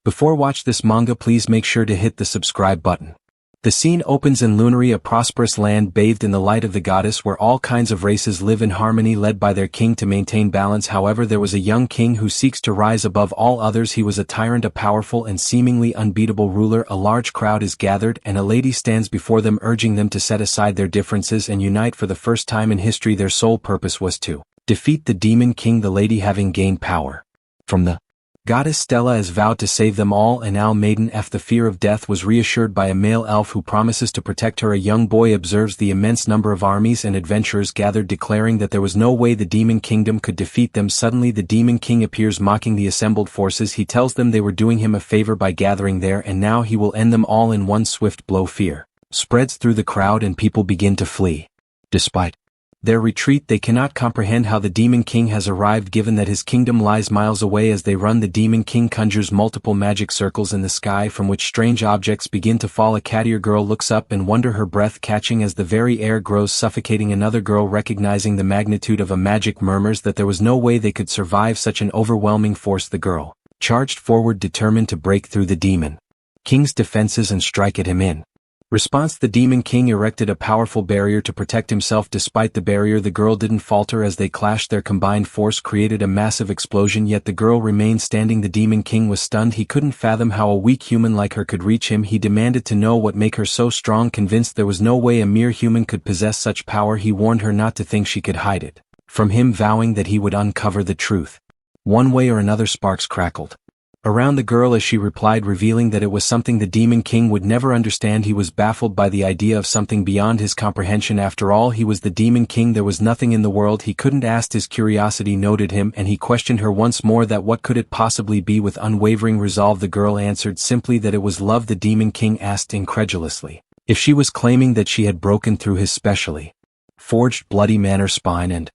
Before watch this manga, please make sure to hit the subscribe button. The scene opens in Lunary, a prosperous land bathed in the light of the goddess where all kinds of races live in harmony, led by their king to maintain balance. However, there was a young king who seeks to rise above all others. He was a tyrant, a powerful and seemingly unbeatable ruler. A large crowd is gathered and a lady stands before them, urging them to set aside their differences and unite. For the first time in history, their sole purpose was to defeat the demon king. The lady, having gained power from the goddess Stella, has vowed to save them all. And Al Maiden F, the fear of death, was reassured by a male elf who promises to protect her. A young boy observes the immense number of armies and adventurers gathered, declaring that there was no way the demon kingdom could defeat them. Suddenly the demon king appears, mocking the assembled forces. He tells them they were doing him a favor by gathering there, and now he will end them all in one swift blow. Fear spreads through the crowd and people begin to flee. Despite their retreat, they cannot comprehend how the Demon King has arrived, given that his kingdom lies miles away. As they run, the Demon King conjures multiple magic circles in the sky from which strange objects begin to fall. A cattier girl looks up in wonder, her breath catching as the very air grows suffocating. Another girl, recognizing the magnitude of a magic, murmurs that there was no way they could survive such an overwhelming force. The girl charged forward, determined to break through the Demon King's defenses and strike at him. In response, the Demon King erected a powerful barrier to protect himself. Despite the barrier, the girl didn't falter. As they clashed, their combined force created a massive explosion, yet the girl remained standing. The Demon King was stunned. He couldn't fathom how a weak human like her could reach him. He demanded to know what made her so strong. Convinced there was no way a mere human could possess such power, he warned her not to think she could hide it from him, vowing that he would uncover the truth. One way or another, sparks crackled around the girl as she replied, revealing that it was something the Demon King would never understand. He was baffled by the idea of something beyond his comprehension. After all, he was the Demon King. There was nothing in the world he couldn't ask. His curiosity noted him, and he questioned her once more that what could it possibly be. With unwavering resolve, the girl answered simply that it was love. The Demon King asked incredulously if she was claiming that she had broken through his specially forged bloody matter spine and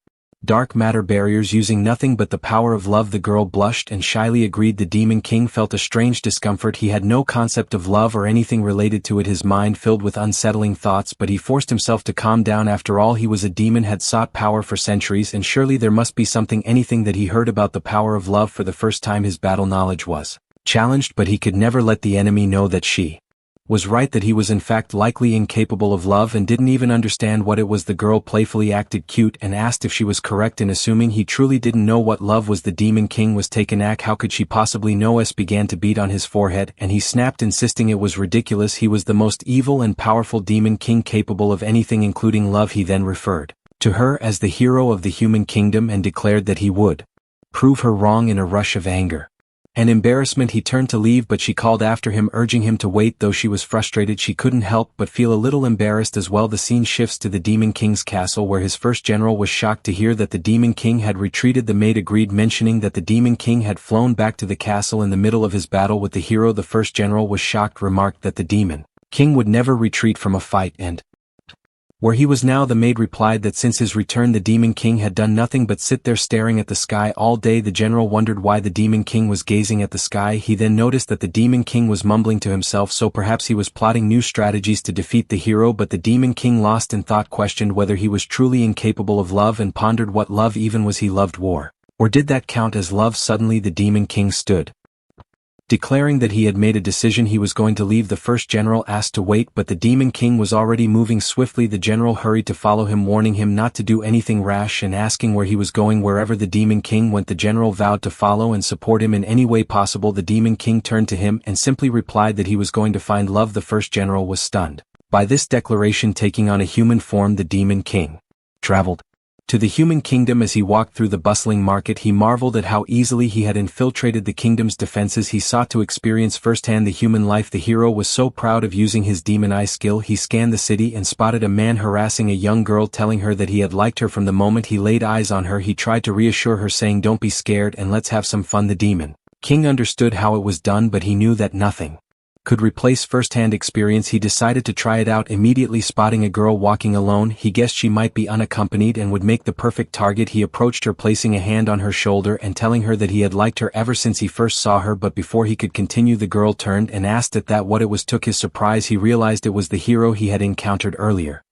dark matter barriers using nothing but the power of love. The girl blushed and shyly agreed. The Demon King felt a strange discomfort. He had no concept of love or anything related to it, his mind filled with unsettling thoughts, but he forced himself to calm down. After all, he was a demon, had sought power for centuries, and surely there must be something, anything that he heard about the power of love. For the first time his battle knowledge was challenged, but he could never let the enemy know that she was right, that he was in fact likely incapable of love and didn't even understand what it was. The girl playfully acted cute and asked if she was correct in assuming he truly didn't know what love was. The Demon King was taken aback. How could she possibly know? S began to beat on his forehead, and he snapped, insisting it was ridiculous. He was the most evil and powerful Demon King capable of anything, including love. He then referred to her as the hero of the human kingdom and declared that he would prove her wrong. In a rush of anger and embarrassment, he turned to leave, but she called after him, urging him to wait. Though she was frustrated, she couldn't help but feel a little embarrassed as well. The scene shifts to the Demon King's castle, where his first general was shocked to hear that the Demon King had retreated. The maid agreed, mentioning that the Demon King had flown back to the castle in the middle of his battle with the hero. The first general was shocked, remarked that the Demon King would never retreat from a fight, and where he was now. The maid replied that since his return the Demon King had done nothing but sit there staring at the sky all day. The general wondered why the Demon King was gazing at the sky. He then noticed that the Demon King was mumbling to himself, so perhaps he was plotting new strategies to defeat the hero. But the Demon King, lost in thought, questioned whether he was truly incapable of love and pondered what love even was. He loved war, or did that count as love? Suddenly the Demon King stood, declaring that he had made a decision. He was going to leave. The first general asked to wait, but the Demon King was already moving swiftly. The general hurried to follow him, warning him not to do anything rash and asking where he was going. Wherever the Demon King went, the general vowed to follow and support him in any way possible. The Demon King turned to him and simply replied that he was going to find love. The first general was stunned by this declaration. Taking on a human form, the Demon King traveled to the human kingdom. As he walked through the bustling market, he marveled at how easily he had infiltrated the kingdom's defenses. He sought to experience firsthand the human life. The hero was so proud of using his demon eye skill. He scanned the city and spotted a man harassing a young girl, telling her that he had liked her from the moment he laid eyes on her. He tried to reassure her, saying, "Don't be scared and let's have some fun." The Demon King understood how it was done, but he knew that nothing could replace first-hand experience. He decided to try it out immediately. Spotting a girl walking alone, he guessed she might be unaccompanied and would make the perfect target. He approached her, placing a hand on her shoulder and telling her that he had liked her ever since he first saw her. But before he could continue, the girl turned and asked at that what it was. Took his surprise. He realized it was the hero he had encountered earlier.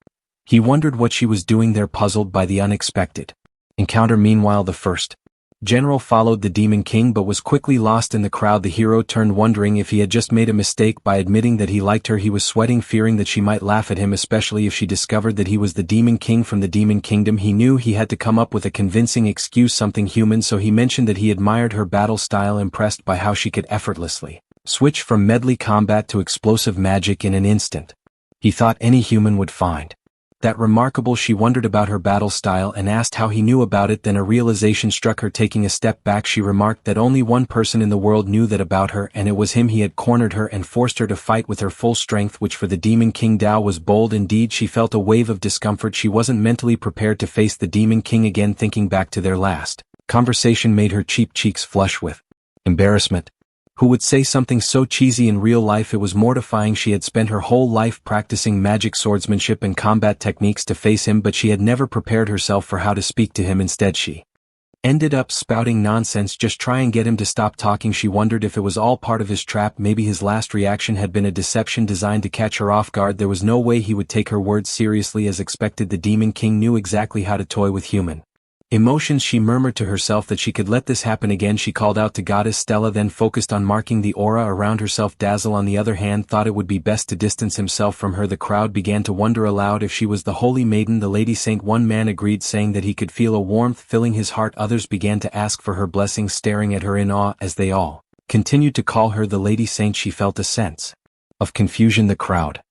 He wondered what she was doing there, puzzled by the unexpected encounter. Meanwhile, the first General followed the Demon King but was quickly lost in the crowd. The hero turned, wondering if he had just made a mistake by admitting that he liked her. He was sweating, fearing that she might laugh at him, especially if she discovered that he was the Demon King from the Demon Kingdom. He knew he had to come up with a convincing excuse, something human, so he mentioned that he admired her battle style, impressed by how she could effortlessly switch from medley combat to explosive magic in an instant. He thought any human would find that remarkable. She wondered about her battle style and asked how he knew about it. Then a realization struck her. Taking a step back, she remarked that only one person in the world knew that about her, and it was him. He had cornered her and forced her to fight with her full strength, which for the Demon King Dao was bold indeed. She felt a wave of discomfort. She wasn't mentally prepared to face the Demon King again. Thinking back to their last conversation made her cheeks flush with embarrassment. Who would say something so cheesy in real life? It was mortifying. She had spent her whole life practicing magic, swordsmanship, and combat techniques to face him, but she had never prepared herself for how to speak to him. Instead, she ended up spouting nonsense, just try and get him to stop talking. She wondered if it was all part of his trap. Maybe his last reaction had been a deception designed to catch her off guard. There was no way he would take her words seriously as expected. The Demon King knew exactly how to toy with human emotions. She murmured to herself that she could let this happen again. She called out to Goddess Stella, then focused on marking the aura around herself. Dazzle, on the other hand, thought it would be best to distance himself from her. The crowd began to wonder aloud if she was the Holy Maiden, the Lady Saint. One man agreed, saying that he could feel a warmth filling his heart. Others began to ask for her blessing, staring at her in awe as they all continued to call her the Lady Saint. She felt a sense of confusion. The crowd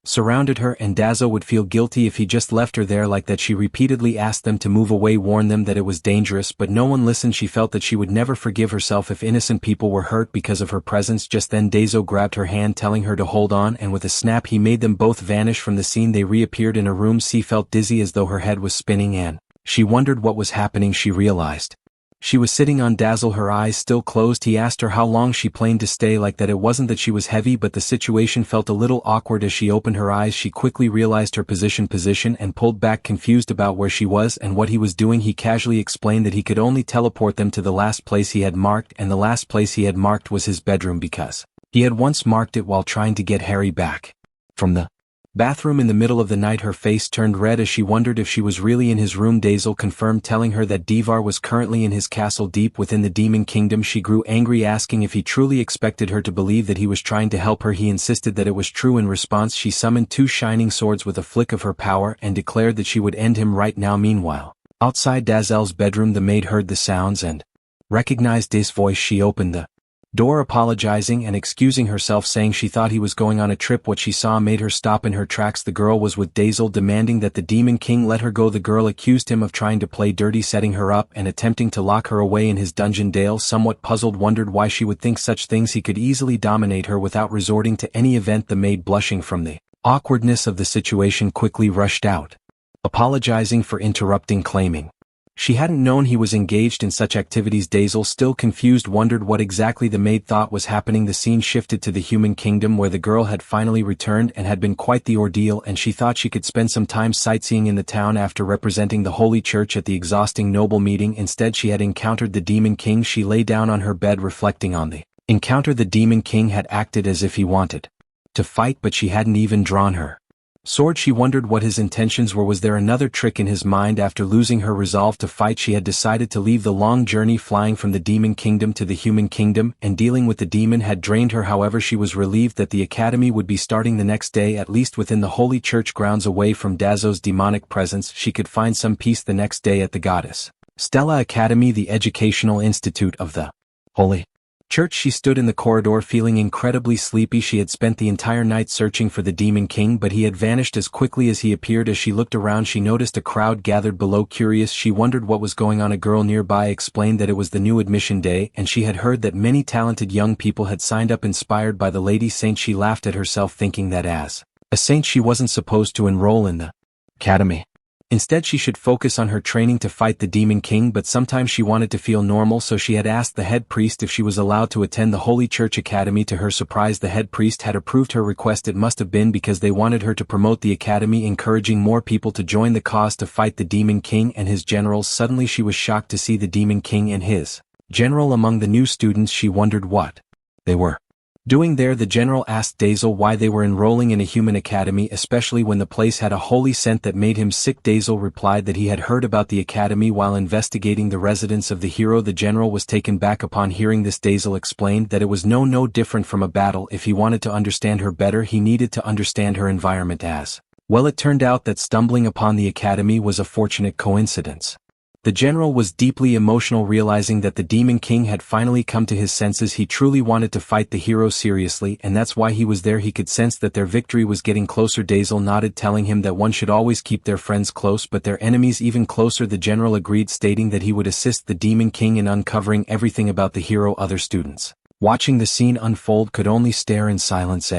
surrounded her, and Dazzle would feel guilty if he just left her there like that. She repeatedly asked them to move away, warned them that it was dangerous, but no one listened. She felt that she would never forgive herself if innocent people were hurt because of her presence. Just then Dazzle grabbed her hand, telling her to hold on, and with a snap he made them both vanish from the scene. They reappeared in a room. She felt dizzy, as though her head was spinning, and she wondered what was happening. She realized she was sitting on Dazzle, her eyes still closed. He asked her how long she planned to stay like that. It wasn't that she was heavy, but the situation felt a little awkward. As she opened her eyes, she quickly realized her position and pulled back, confused about where she was and what he was doing. He casually explained that he could only teleport them to the last place he had marked, and the last place he had marked was his bedroom because he had once marked it while trying to get Harry back from the bathroom in the middle of the night. Her face turned red as she wondered if she was really in his room. Dazzle confirmed, telling her that Devar was currently in his castle deep within the Demon Kingdom. She grew angry, asking if he truly expected her to believe that he was trying to help her. He insisted that it was true. In response, she summoned two shining swords with a flick of her power and declared that she would end him right now. Meanwhile, outside Dazzle's bedroom, the maid heard the sounds and recognized his voice. She opened the door, apologizing and excusing herself, saying she thought he was going on a trip. What she saw made her stop in her tracks. The girl was with Dazzle, demanding that the Demon King let her go. The girl accused him of trying to play dirty, setting her up and attempting to lock her away in his dungeon. Dale, somewhat puzzled, wondered why she would think such things. He could easily dominate her without resorting to any event. The maid, blushing from the awkwardness of the situation, quickly rushed out, apologizing for interrupting, claiming she hadn't known he was engaged in such activities. Dazzle, still confused, wondered what exactly the maid thought was happening. The scene shifted to the human kingdom, where the girl had finally returned and had been quite the ordeal, and she thought she could spend some time sightseeing in the town after representing the Holy Church at the exhausting noble meeting. Instead, she had encountered the Demon King. She lay down on her bed, reflecting on the encounter. The Demon King had acted as if he wanted to fight, but she hadn't even drawn her sword. She wondered what his intentions were. Was there another trick in his mind? After losing her resolve to fight, she had decided to leave the long journey flying from the Demon Kingdom to the Human Kingdom, and dealing with the demon had drained her. However, she was relieved that the academy would be starting the next day, at least within the Holy Church grounds. Away from Dazzle's demonic presence, she could find some peace the next day at the Goddess Stella Academy, the educational institute of the Holy Church. She stood in the corridor, feeling incredibly sleepy. She had spent the entire night searching for the Demon King, but he had vanished as quickly as he appeared. As she looked around, she noticed a crowd gathered below. Curious, she wondered what was going on. A girl nearby explained that it was the new admission day, and she had heard that many talented young people had signed up, inspired by the Lady Saint. She laughed at herself, thinking that as a saint she wasn't supposed to enroll in the academy. Instead, she should focus on her training to fight the Demon King. But sometimes she wanted to feel normal, so she had asked the head priest if she was allowed to attend the Holy Church Academy. To her surprise, the head priest had approved her request. It must have been because they wanted her to promote the academy, encouraging more people to join the cause to fight the Demon King and his generals. Suddenly she was shocked to see the Demon King and his general among the new students. She wondered what they were Doing there, the general asked Dazel why they were enrolling in a human academy, especially when the place had a holy scent that made him sick. Dazel replied that he had heard about the academy while investigating the residence of the hero. The general was taken back upon hearing this. Dazel explained that it was no different from a battle. If he wanted to understand her better, he needed to understand her environment as well. It turned out that stumbling upon the academy was a fortunate coincidence. The general was deeply emotional, realizing that the Demon King had finally come to his senses. He truly wanted to fight the hero seriously, and that's why he was there. He could sense that their victory was getting closer. Dazel nodded, telling him that one should always keep their friends close but their enemies even closer. The general agreed, stating that he would assist the Demon King in uncovering everything about the hero. Other students, watching the scene unfold, could only stare in silence.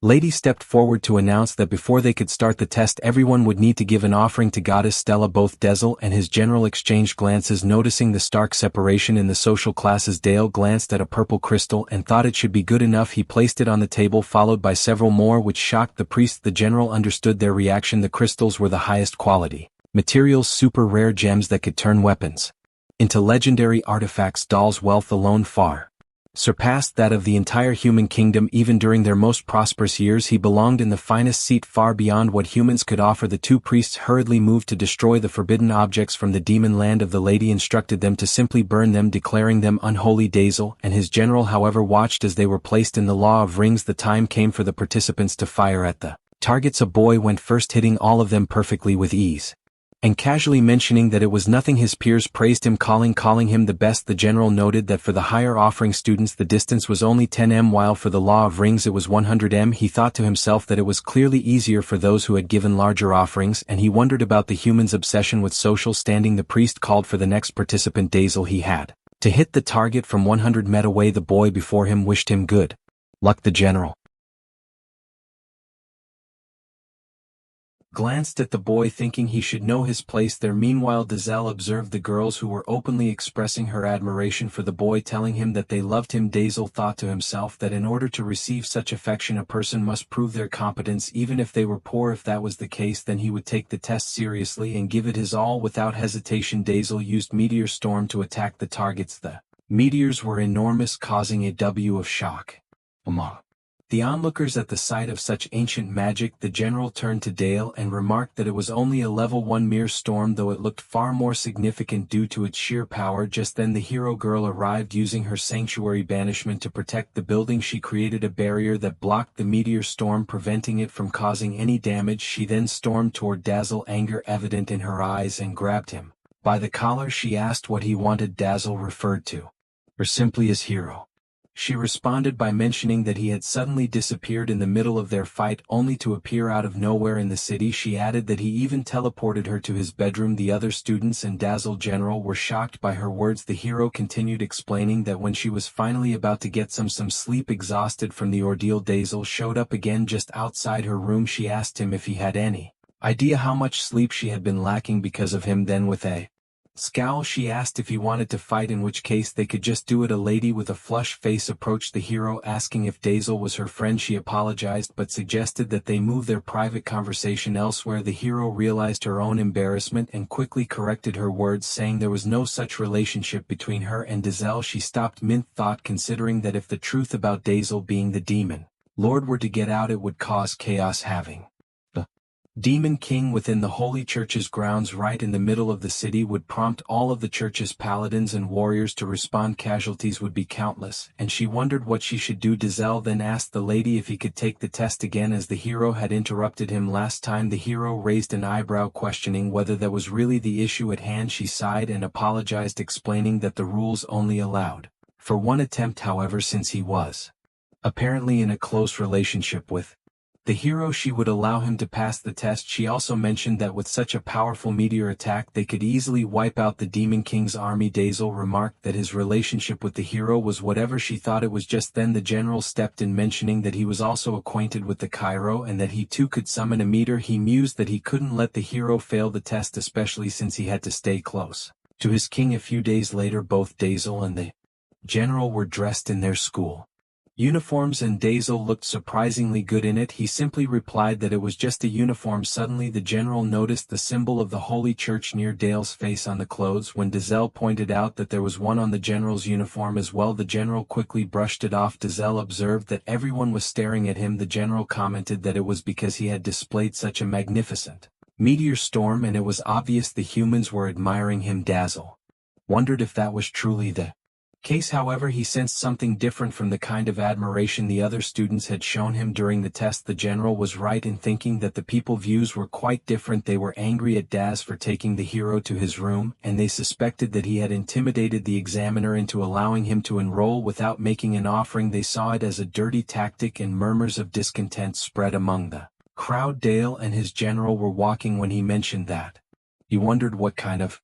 A lady stepped forward to announce that before they could start the test, everyone would need to give an offering to Goddess Stella. Both Dazel and his general exchanged glances, noticing the stark separation in the social classes. Dale glanced at a purple crystal and thought it should be good enough. He placed it on the table, followed by several more, which shocked the priest. The general understood their reaction. The crystals were the highest quality materials, super rare gems that could turn weapons into legendary artifacts. Dal's wealth alone far surpassed that of the entire human kingdom. Even during their most prosperous years, he belonged in the finest seat, far beyond what humans could offer. The two priests hurriedly moved to destroy the forbidden objects from the demon land of the lady, instructed them to simply burn them, declaring them unholy. Dazel and his general, however, watched as they were placed in the Law of Rings. The time came for the participants to fire at the targets. A boy went first, hitting all of them perfectly with ease, and casually mentioning that it was nothing. His peers praised him, calling him the best. The general noted that for the higher offering students the distance was only 10 m, while for the Law of Rings it was 100 m. He thought to himself that it was clearly easier for those who had given larger offerings, and he wondered about the humans' obsession with social standing. The priest called for the next participant, Dazel. He had to hit the target from 100 m away. The boy before him wished him good luck. The general glanced at the boy, thinking he should know his place there. Meanwhile, Dazel observed the girls, who were openly expressing her admiration for the boy, telling him that they loved him. Dazel thought to himself that in order to receive such affection a person must prove their competence, even if they were poor. If that was the case, then he would take the test seriously and give it his all without hesitation. Dazel used Meteor Storm to attack the targets. The meteors were enormous, causing a W of shock among the onlookers at the sight of such ancient magic. The general turned to Dale and remarked that it was only a level 1 mere storm, though it looked far more significant due to its sheer power. Just then the hero girl arrived, using her sanctuary banishment to protect the building. She created a barrier that blocked the meteor storm, preventing it from causing any damage. She then stormed toward Dazel, anger evident in her eyes, and grabbed him by the collar. She asked what he wanted. Dazel referred to her simply as Hero. She responded by mentioning that he had suddenly disappeared in the middle of their fight, only to appear out of nowhere in the city. She added that he even teleported her to his bedroom. The other students and Dazel general were shocked by her words. The hero continued, explaining that when she was finally about to get some sleep, exhausted from the ordeal, Dazel showed up again just outside her room. She asked him if he had any idea how much sleep she had been lacking because of him. Then with a scowl she asked if he wanted to fight, in which case they could just do it. A lady with a flushed face approached the hero, asking if Dazel was her friend. She apologized but suggested that they move their private conversation elsewhere. The hero realized her own embarrassment and quickly corrected her words, saying there was no such relationship between her and Dazel. She stopped mid-thought, considering that if the truth about Dazel being the demon lord were to get out, it would cause chaos. Having Demon King within the Holy Church's grounds right in the middle of the city would prompt all of the church's paladins and warriors to respond. Casualties would be countless, and she wondered what she should do. Dazel then asked the lady if he could take the test again, as the hero had interrupted him last time. The hero raised an eyebrow, questioning whether that was really the issue at hand. She sighed and apologized, explaining that the rules only allowed for one attempt. However, since he was apparently in a close relationship with the hero, she would allow him to pass the test. She also mentioned that with such a powerful meteor attack they could easily wipe out the Demon King's army. Dazel remarked that his relationship with the hero was whatever she thought it was. Just then the general stepped in, mentioning that he was also acquainted with the Cairo and that he too could summon a meteor. He mused that he couldn't let the hero fail the test, especially since he had to stay close to his king. A few days later, both Dazel and the general were dressed in their school Uniforms, and Dazel looked surprisingly good in it. He simply replied that it was just a uniform. Suddenly the general noticed the symbol of the Holy Church near Dale's face on the clothes. When Dazel pointed out that there was one on the general's uniform as well, the general quickly brushed it off. Dazel observed that everyone was staring at him. The general commented that it was because he had displayed such a magnificent meteor storm, and it was obvious the humans were admiring him. Dazel wondered if that was truly the case. However, he sensed something different from the kind of admiration the other students had shown him during the test. The general was right in thinking that the people's views were quite different. They were angry at Daz for taking the hero to his room, and they suspected that he had intimidated the examiner into allowing him to enroll without making an offering. They saw it as a dirty tactic, and murmurs of discontent spread among the crowd. Dale and his general were walking when he mentioned that. He wondered what kind of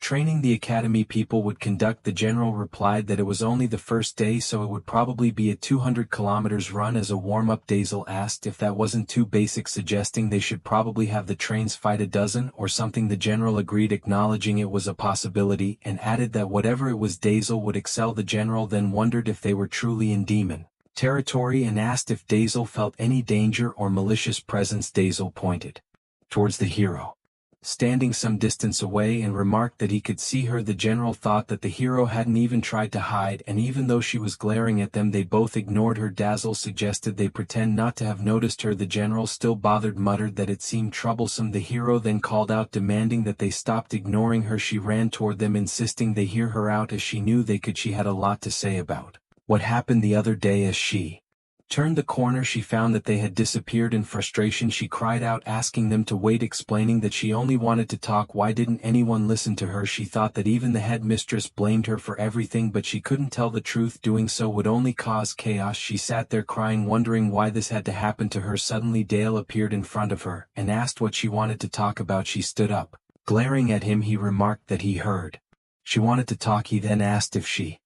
training the academy people would conduct. The general replied that it was only the first day, so it would probably be a 200 kilometers run as a warm-up. Dazel asked if that wasn't too basic, suggesting they should probably have the trains fight a dozen or something. The general agreed, acknowledging it was a possibility, and added that whatever it was, Dazel would excel. The general then wondered if they were truly in demon territory and asked if Dazel felt any danger or malicious presence. Dazel pointed towards the hero standing some distance away and remarked that he could see her. The general thought that the hero hadn't even tried to hide, and even though she was glaring at them, they both ignored her. Dazzle suggested they pretend not to have noticed her. The general, still bothered, muttered that it seemed troublesome. The hero then called out, demanding that they stopped ignoring her. She ran toward them, insisting they hear her out as she knew they could. She had a lot to say about what happened the other day. As she turned the corner, she found that they had disappeared. In frustration, she cried out, asking them to wait, explaining that she only wanted to talk. Why didn't anyone listen to her? She thought that even the headmistress blamed her for everything, but she couldn't tell the truth. Doing so would only cause chaos. She sat there crying, wondering why this had to happen to her. Suddenly Dale appeared in front of her and asked what she wanted to talk about. She stood up, glaring at him. He remarked that he heard she wanted to talk. He then asked if she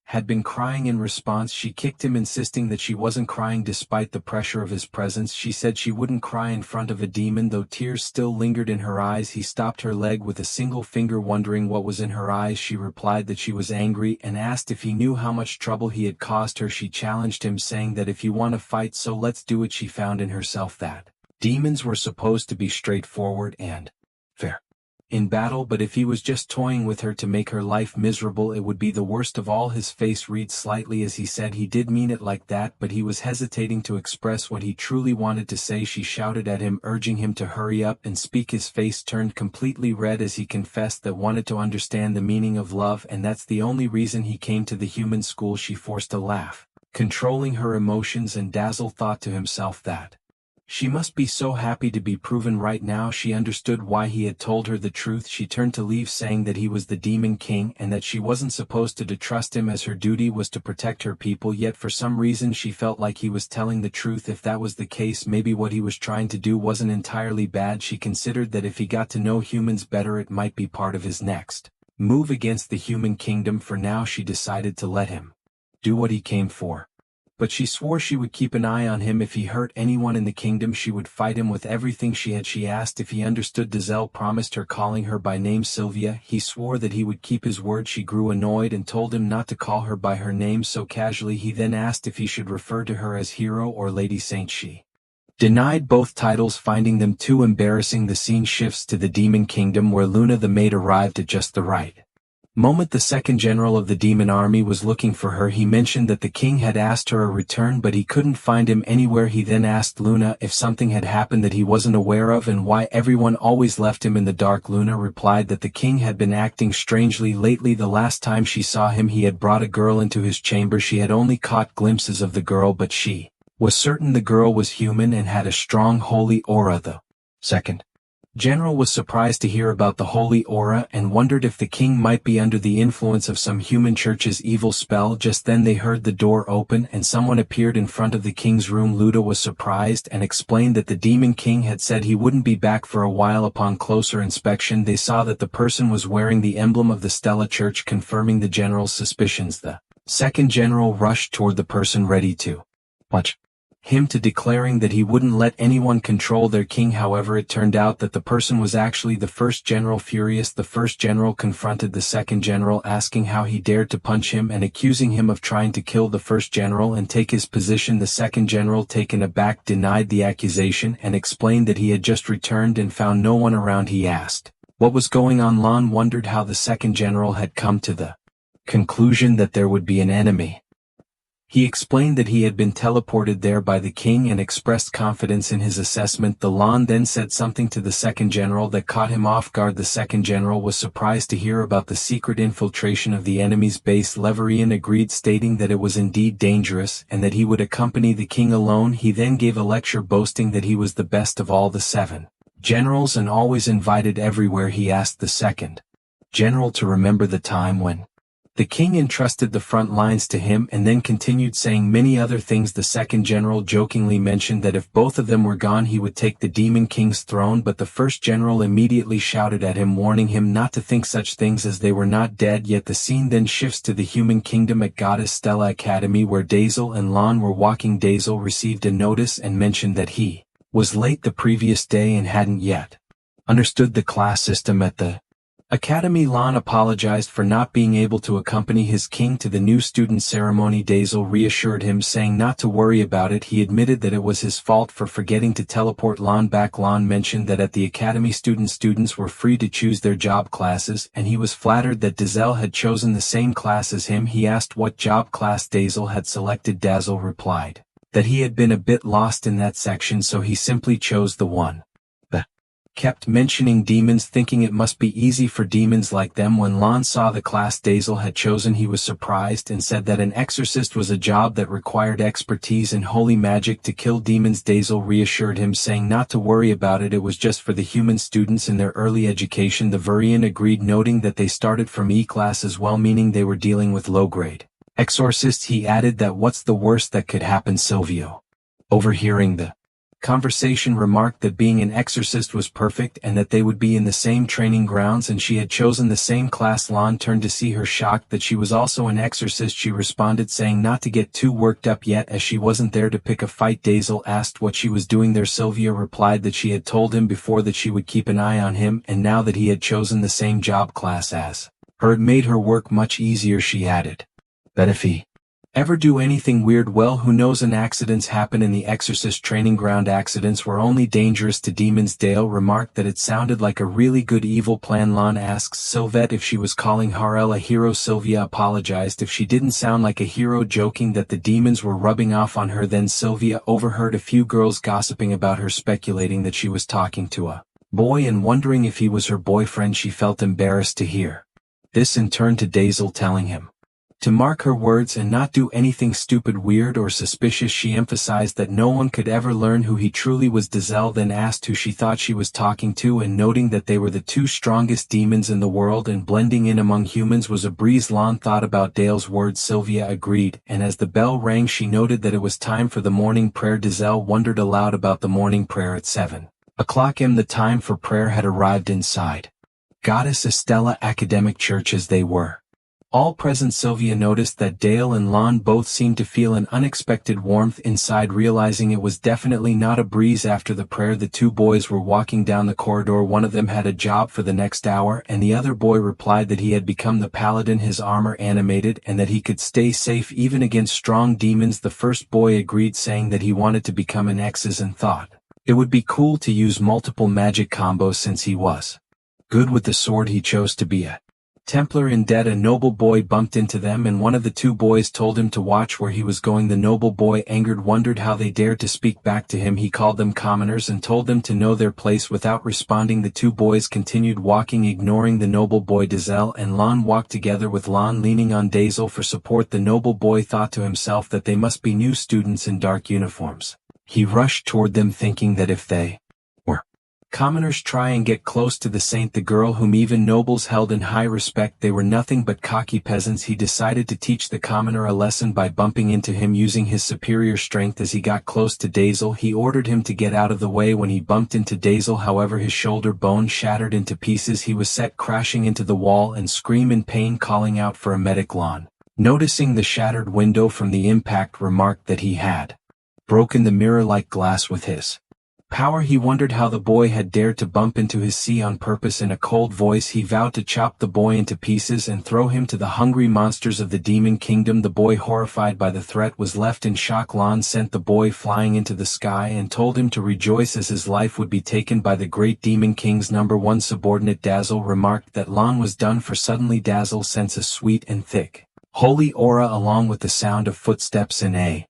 had been crying. In response, she kicked him, insisting that she wasn't crying despite the pressure of his presence. She said she wouldn't cry in front of a demon, though tears still lingered in her eyes. He stopped her leg with a single finger, wondering what was in her eyes. She replied that she was angry and asked if he knew how much trouble he had caused her. She challenged him, saying that if you want to fight, so let's do it. She found in herself that demons were supposed to be straightforward and fair in battle, but if he was just toying with her to make her life miserable, it would be the worst of all. His face read slightly as he said he did mean it like that, but he was hesitating to express what he truly wanted to say. She shouted at him, urging him to hurry up and speak. His face turned completely red as he confessed that wanted to understand the meaning of love, and that's the only reason he came to the human school. She forced a laugh, controlling her emotions, and Dazzle thought to himself that she must be so happy to be proven right now. She understood why he had told her the truth. She turned to leave, saying that he was the Demon King and that she wasn't supposed to trust him, as her duty was to protect her people. Yet for some reason she felt like he was telling the truth. If that was the case, maybe what he was trying to do wasn't entirely bad. She considered that if he got to know humans better, it might be part of his next move against the human kingdom. For now, she decided to let him do what he came for. But she swore she would keep an eye on him. If he hurt anyone in the kingdom, she would fight him with everything she had. She asked if he understood. Dazel promised her, calling her by name Sylvia. He swore that he would keep his word. She grew annoyed and told him not to call her by her name so casually. He then asked if he should refer to her as Hero or Lady Saint. She denied both titles, finding them too embarrassing. The scene shifts to the Demon Kingdom, where Luna the maid arrived at just the right moment. The second general of the demon army was looking for her. He mentioned that the king had asked her a return, but he couldn't find him anywhere. He then asked Luna if something had happened that he wasn't aware of and why everyone always left him in the dark. Luna replied that the king had been acting strangely lately. The last time she saw him, he had brought a girl into his chamber. She had only caught glimpses of the girl, but she was certain the girl was human and had a strong holy aura. The second general was surprised to hear about the holy aura and wondered if the king might be under the influence of some human church's evil spell. Just then they heard the door open and someone appeared in front of the king's room. Luda was surprised and explained that the demon king had said he wouldn't be back for a while. Upon closer inspection, they saw that the person was wearing the emblem of the Stella Church, confirming the general's suspicions. The second general rushed toward the person, ready to punch him to declaring that he wouldn't let anyone control their king. However, it turned out that the person was actually the first general. Furious, the first general confronted the second general, asking how he dared to punch him and accusing him of trying to kill the first general and take his position. The second general, taken aback, denied the accusation and explained that he had just returned and found no one around. He asked what was going on. Lan wondered how the second general had come to the conclusion that there would be an enemy. He explained that he had been teleported there by the king and expressed confidence in his assessment. The Lan then said something to the second general that caught him off guard. The second general was surprised to hear about the secret infiltration of the enemy's base. Leverian agreed, stating that it was indeed dangerous and that he would accompany the king alone. He then gave a lecture boasting that he was the best of all the 7 generals and always invited everywhere. He asked the second general to remember the time when the king entrusted the front lines to him, and then continued saying many other things. The second general jokingly mentioned that if both of them were gone he would take the demon king's throne, but the first general immediately shouted at him, warning him not to think such things as they were not dead yet. The scene then shifts to the human kingdom at Goddess Stella Academy, where Dazel and Lan were walking. Dazel received a notice and mentioned that he was late the previous day and hadn't yet understood the class system at the Academy. Lan apologized for not being able to accompany his king to the new student ceremony. Dazel reassured him, saying not to worry about it. He admitted that it was his fault for forgetting to teleport Lan back. Lan mentioned that at the Academy students were free to choose their job classes, and he was flattered that Dazel had chosen the same class as him. He asked what job class Dazel had selected. Dazel replied that he had been a bit lost in that section, so he simply chose the one kept mentioning demons, thinking it must be easy for demons like them. When Lan saw the class Dazel had chosen, he was surprised and said that an exorcist was a job that required expertise in holy magic to kill demons. Dazel reassured him, saying not to worry about it, it was just for the human students in their early education. The Vurian agreed, noting that they started from E-class as well, meaning they were dealing with low-grade exorcists. He added that what's the worst that could happen. Silvio, overhearing the conversation, remarked that being an exorcist was perfect and that they would be in the same training grounds, and she had chosen the same class. Lan turned to see her, shocked that she was also an exorcist. She responded, saying not to get too worked up yet, as she wasn't there to pick a fight. Dazel asked what she was doing there. Sylvia replied that she had told him before that she would keep an eye on him, and now that he had chosen the same job class as her, it made her work much easier. She added that if he ever do anything weird, well, who knows, and accidents happen in the exorcist training ground. Accidents were only dangerous to demons. Dale remarked that it sounded like a really good evil plan. Lan asked Sylvette if she was calling Harel a hero. Sylvia apologized if she didn't sound like a hero, joking that the demons were rubbing off on her. Then Sylvia overheard a few girls gossiping about her, speculating that she was talking to a boy and wondering if he was her boyfriend. She felt embarrassed to hear this and turned to Dazel, telling him to mark her words and not do anything stupid, weird, or suspicious. She emphasized that no one could ever learn who he truly was. Dazel then asked who she thought she was talking to, and noting that they were the 2 strongest demons in the world and blending in among humans was a breeze. Lan thought about Dale's words. Sylvia agreed, and as the bell rang she noted that it was time for the morning prayer. Dazel wondered aloud about the morning prayer at 7 o'clock am. The time for prayer had arrived inside Goddess Estella Academic Church. As they were all present, Sylvia noticed that Dale and Lan both seemed to feel an unexpected warmth inside. Realizing it was definitely not a breeze after the prayer, the 2 boys were walking down the corridor. One of them had a job for the next hour, and the other boy replied that he had become the paladin, his armor animated, and that he could stay safe even against strong demons. The first boy agreed, saying that he wanted to become an exorcist and thought it would be cool to use multiple magic combos. Since he was good with the sword, he chose to be a Templar in debt. A noble boy bumped into them, and one of the 2 boys told him to watch where he was going. The noble boy, angered, wondered how they dared to speak back to him. He called them commoners and told them to know their place. Without responding, the 2 boys continued walking, ignoring the noble boy. Dazel and Lan walked together, with Lan leaning on Dazel for support. The noble boy thought to himself that they must be new students in dark uniforms. He rushed toward them, thinking that if they were commoners, try and get close to the saint, the girl whom even nobles held in high respect. They were nothing but cocky peasants. He decided to teach the commoner a lesson by bumping into him using his superior strength. As he got close to Dazel, he ordered him to get out of the way. When he bumped into Dazel, however, his shoulder bone shattered into pieces. He was set crashing into the wall and screamed in pain, calling out for a medic. Lan, noticing the shattered window from the impact, remarked that he had broken the mirror-like glass with his power. He wondered how the boy had dared to bump into his sea on purpose. In a cold voice he vowed to chop the boy into pieces and throw him to the hungry monsters of the demon kingdom. The boy, horrified by the threat, was left in shock. Lan sent the boy flying into the sky and told him to rejoice as his life would be taken by the great demon king's #1 subordinate. Dazzle remarked that Lan was done for. Suddenly Dazzle sensed a sweet and thick, holy aura along with the sound of footsteps in a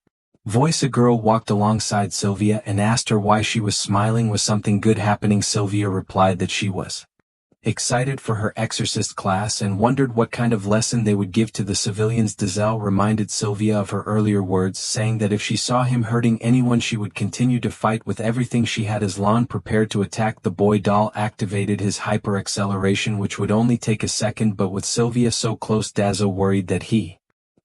voice. A girl walked alongside Sylvia and asked her why she was smiling. Was something good happening? Sylvia replied that she was excited for her exorcist class and wondered what kind of lesson they would give to the civilians. Dazzle reminded Sylvia of her earlier words, saying that if she saw him hurting anyone she would continue to fight with everything she had. As Lan prepared to attack the boy, Doll activated his hyper-acceleration, which would only take a second, but with Sylvia so close, Dazzle worried that he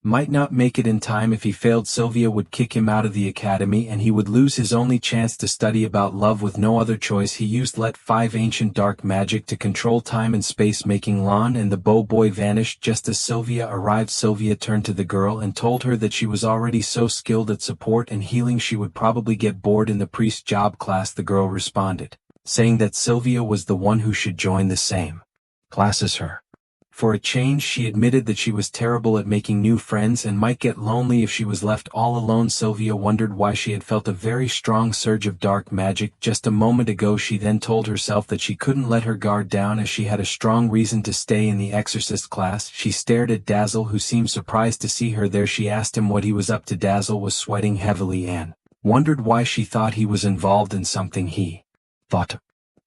might not make it in time. If he failed, Sylvia would kick him out of the academy and he would lose his only chance to study about love. With no other choice, he used Let 5 ancient dark magic to control time and space, making Lan and the boy vanish. Just as Sylvia arrived, Sylvia turned to the girl and told her that she was already so skilled at support and healing she would probably get bored in the priest job class. The girl responded, saying that Sylvia was the one who should join the same class as her. For a change, she admitted that she was terrible at making new friends and might get lonely if she was left all alone. Sylvia wondered why she had felt a very strong surge of dark magic just a moment ago. She then told herself that she couldn't let her guard down as she had a strong reason to stay in the exorcist class. She stared at Dazzle, who seemed surprised to see her there. She asked him what he was up to. Dazzle was sweating heavily and wondered why she thought he was involved in something. He thought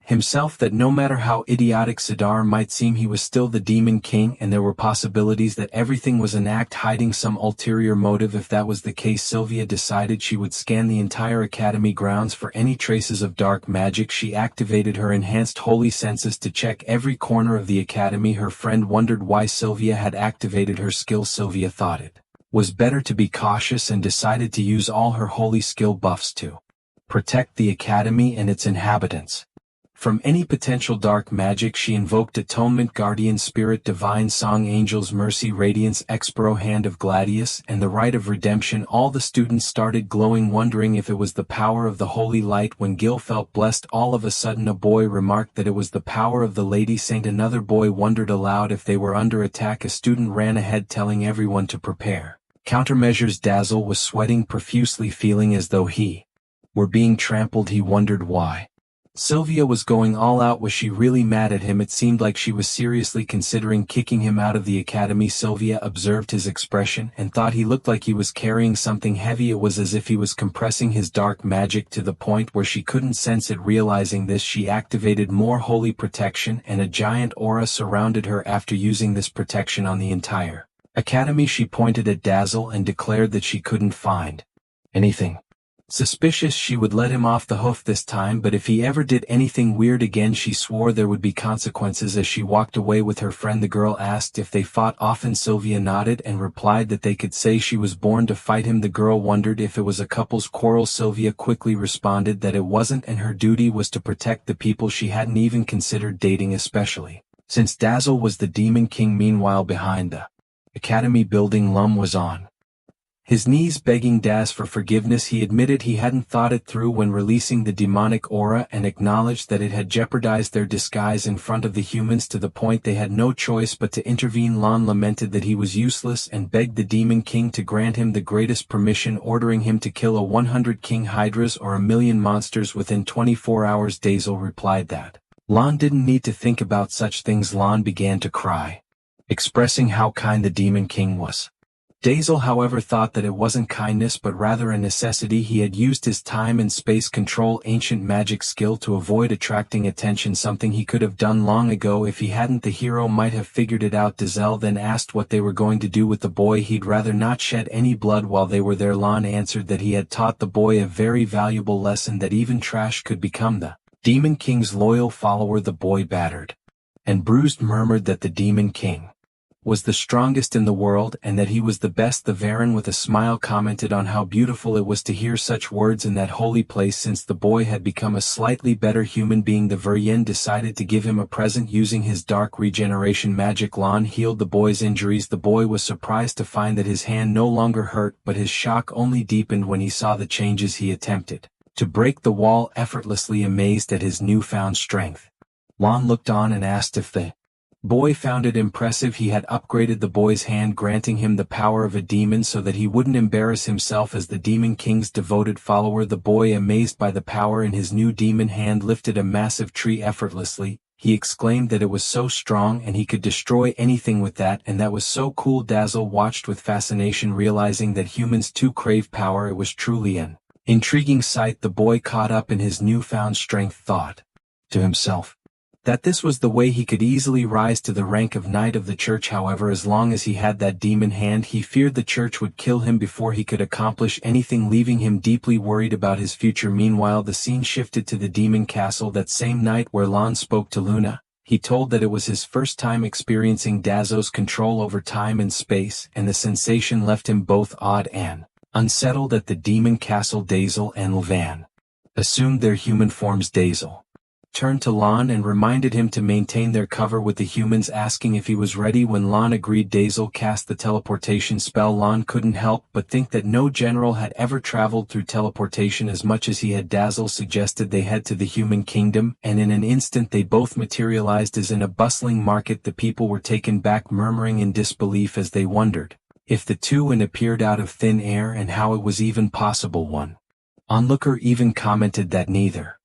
himself that no matter how idiotic Sidar might seem, he was still the Demon King, and there were possibilities that everything was an act hiding some ulterior motive. If that was the case, Sylvia decided she would scan the entire academy grounds for any traces of dark magic. She activated her enhanced holy senses to check every corner of the academy. Her friend wondered why Sylvia had activated her skills. Sylvia thought it was better to be cautious and decided to use all her holy skill buffs to protect the academy and its inhabitants from any potential dark magic. She invoked Atonement, Guardian Spirit, Divine Song, Angel's Mercy, Radiance, Expero, Hand of Gladius, and the Rite of Redemption. All the students started glowing, wondering if it was the power of the holy light. When Gil felt blessed, all of a sudden a boy remarked that it was the power of the Lady Saint. Another boy wondered aloud if they were under attack. A student ran ahead telling everyone to prepare countermeasures. Dazzle was sweating profusely, feeling as though he were being trampled. He wondered why Sylvia was going all out. Was she really mad at him? It seemed like she was seriously considering kicking him out of the academy. Sylvia observed his expression and thought he looked like he was carrying something heavy. It was as if he was compressing his dark magic to the point where she couldn't sense it. Realizing this, she activated more holy protection and a giant aura surrounded her. After using this protection on the entire academy, she pointed at Dazzle and declared that she couldn't find anything suspicious. She would let him off the hook this time, but if he ever did anything weird again, she swore there would be consequences. As she walked away with her friend, the girl asked if they fought often. Sylvia nodded and replied that they could say she was born to fight him. The girl wondered if it was a couple's quarrel. Sylvia quickly responded that it wasn't, and her duty was to protect the people she hadn't even considered dating, especially since Dazzle was the Demon King. Meanwhile, behind the academy building, Lum was on his knees begging Daz for forgiveness. He admitted he hadn't thought it through when releasing the demonic aura and acknowledged that it had jeopardized their disguise in front of the humans to the point they had no choice but to intervene. Lon lamented that he was useless and begged the Demon King to grant him the greatest permission, ordering him to kill 100 King Hydras or 1,000,000 monsters within 24 hours. Dazzle replied that Lon didn't need to think about such things. Lon began to cry, expressing how kind the Demon King was. Dazzle, however, thought that it wasn't kindness but rather a necessity. He had used his time and space control ancient magic skill to avoid attracting attention, something he could have done long ago if he hadn't. The hero might have figured it out. Dazzle then asked what they were going to do with the boy. He'd rather not shed any blood while they were there. Lon answered that he had taught the boy a very valuable lesson, that even trash could become the Demon King's loyal follower. The boy, battered and bruised, murmured that the Demon King was the strongest in the world and that he was the best. The Varan with a smile commented on how beautiful it was to hear such words in that holy place. Since the boy had become a slightly better human being, the Varyen decided to give him a present using his dark regeneration magic. Lan healed the boy's injuries. The boy was surprised to find that his hand no longer hurt, but his shock only deepened when he saw the changes he attempted to break the wall effortlessly, amazed at his newfound strength. Lan looked on and asked if the boy found it impressive. He had upgraded the boy's hand, granting him the power of a demon so that he wouldn't embarrass himself as the Demon King's devoted follower. The boy, amazed by the power in his new demon hand, lifted a massive tree effortlessly. He exclaimed that it was so strong and he could destroy anything with that, and that was so cool. Dazzle watched with fascination, realizing that humans too crave power. It was truly an intriguing sight. The boy, caught up in his newfound strength, thought to himself that this was the way he could easily rise to the rank of Knight of the Church. However, as long as he had that demon hand, he feared the Church would kill him before he could accomplish anything, leaving him deeply worried about his future. Meanwhile, the scene shifted to the Demon Castle that same night where Lan spoke to Luna. He told that it was his first time experiencing Dazzle's control over time and space, and the sensation left him both awed and unsettled. At the Demon Castle, Dazzle and Levan assumed their human forms. Dazzle turned to Lan and reminded him to maintain their cover with the humans, asking if he was ready. When Lan agreed, Dazzle cast the teleportation spell. Lan couldn't help but think that no general had ever traveled through teleportation as much as he had. Dazzle suggested they head to the human kingdom, and in an instant they both materialized as in a bustling market. The people were taken back, murmuring in disbelief as they wondered if the two appeared out of thin air and how it was even possible. One onlooker even commented that neither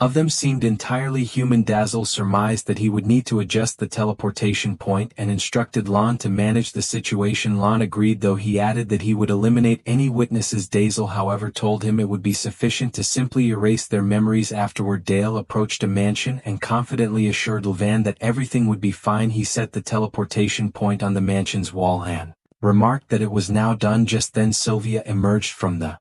of them seemed entirely human. Dazzle surmised that he would need to adjust the teleportation point and instructed Lan to manage the situation. Lan agreed, though he added that he would eliminate any witnesses. Dazzle, however, told him it would be sufficient to simply erase their memories afterward. Dale approached a mansion and confidently assured Levan that everything would be fine. He set the teleportation point on the mansion's wall and remarked that it was now done. Just then Sylvia emerged from the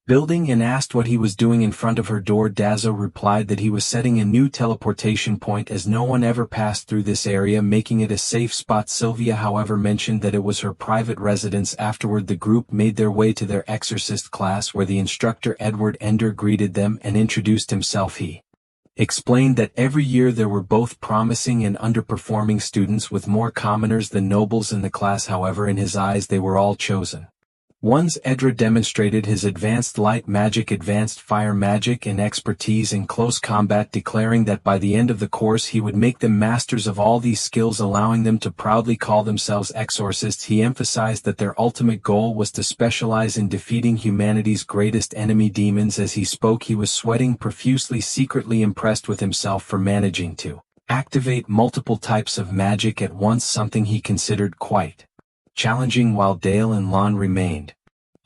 building and asked what he was doing in front of her door. Dazzle replied that he was setting a new teleportation point as no one ever passed through this area, making it a safe spot. Sylvia, however, mentioned that it was her private residence. Afterward, the group made their way to their exorcist class, where the instructor Edward Ender greeted them and introduced himself. He explained that every year there were both promising and underperforming students, with more commoners than nobles in the class. However, in his eyes they were all chosen ones. Edra demonstrated his advanced light magic, advanced fire magic, and expertise in close combat, declaring that by the end of the course he would make them masters of all these skills, allowing them to proudly call themselves exorcists. He emphasized that their ultimate goal was to specialize in defeating humanity's greatest enemy, demons. As he spoke, he was sweating profusely, secretly impressed with himself for managing to activate multiple types of magic at once, something he considered quite challenging. While Dale and Lan remained